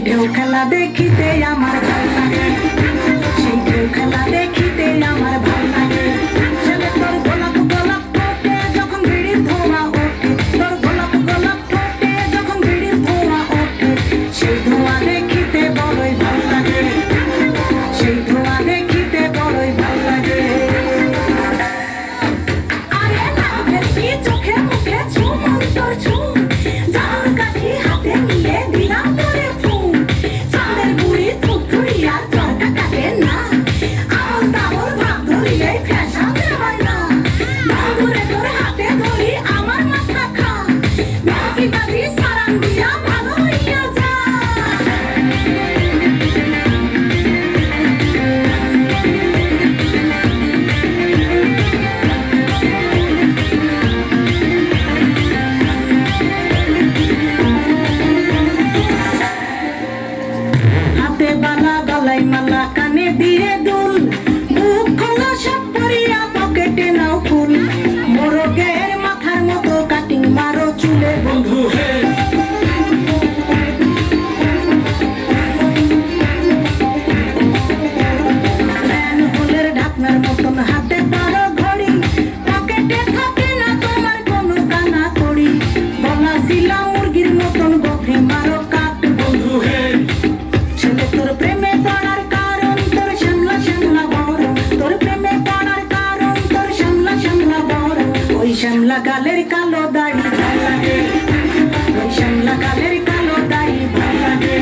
ঢেউ খেলা দেখিতে আমার ভালো লাগে, সেই ঢেউ খেলা দেখিতে আমার ভালো লাগে। ছেলে তোর গোলাপ গোলাপ ঠোঁটে যখন বিড়ির ধোঁয়া ওঠে, তোর গোলাপ গোলাপ ঠোঁটে যখন বিড়ির ধোঁয়া ওঠে, সেই ধোঁয়া দেখিতে বড়ই ভালো লাগে, সেই ধোঁয়া দেখিতে বড়ই ভালো লাগে। আরে না ভেলকি চোখে মুখে ছু মন্তর ছু, জাদুর কাঠি হাতে নিয়ে দিলাম তোরে ফোন, চাঁদের বুড়ি থুথুইয়া চরকা কাটে না, আমল তামল ভাব ধরিলে ফ্যাশাতে হয় না, বন্ধুরে তোর হাতে ধরি আমার মাথা খা, ভেলকি বাজি সারান দিয়া ভালো হইয়া যা। হাতে বালা গলায় মালা কানে দিয়ে দুল, বুক খোলা সব পরিয়া পকেটে নাও ফুল, মোরগের মাথার মতো কাটিং মারো চুলে বন্ধু হে। ম্যানহোলের ঢাকনার মতন হাতে পারো ঘড়ি, পকেটে থাকে না তোমার কোনো কানা কড়ি, গলা শিলা মুরগির মতন গফে মারো কাট বন্ধু হে। ছেলে তোর প্রেমে পড়ার কারণ তোর শ্যামলা শ্যামলা বড়, তোর প্রেমে পড়ার কারণ তোর শ্যামলা শ্যামলা বড়, ওই শ্যামলা গালের কালো দাড়ি ভাল লাগে, ওই শ্যামলা গালের কালো দাড়ি ভাল লাগে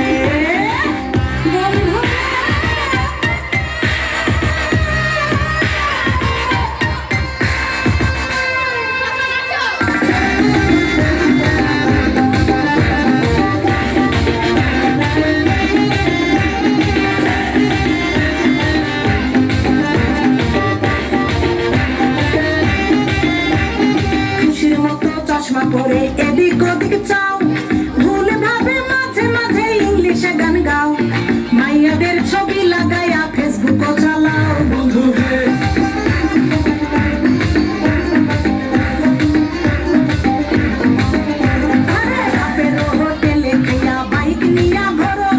বন্ধু। খুশির মতো চশমা পরে এদিক ওদিক চাও, ভুল ভাবে মাঝে মাঝে ইংলিশে গান গাও, মাইয়াদের ছবি লাগাইয়া ফেসবুকও চালাও বন্ধু হে। আরে বাপেরও হোটেলে খাইয়া বাইক নিয়া ঘোরো,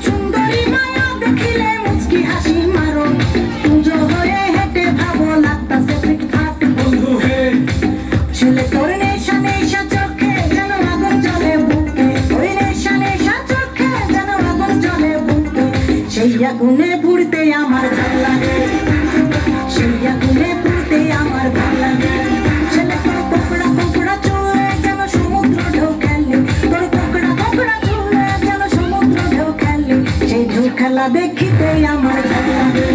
সুন্দরী মায়া দেখিলে মুচকি হাসি মারো, পুজো হয়ে হেঁটে ভাবো লাগতাছে ফিটফাট বন্ধু হে। ছেলে তোর নেশা নেশা চোখে যেন আগুন জ্বলে বুকে, ওই নেশা নেশা চোখে যেন আগুন জ্বলে বুকে, সেই আগুনে পুড়তে আমার ভাল লাগে, সেই আগুনে পুড়তে আমার ভাল লাগে। ছেলে তোর কোকড়া কোকড়া চুলে যেন সমুদ্র ঢেউ খেলে, তোর কোকড়া কোকড়া চুলে যেন সমুদ্র ঢেউ খেলে, সেই ঢেউ খেলা দেখিতে আমার ভাল লাগে।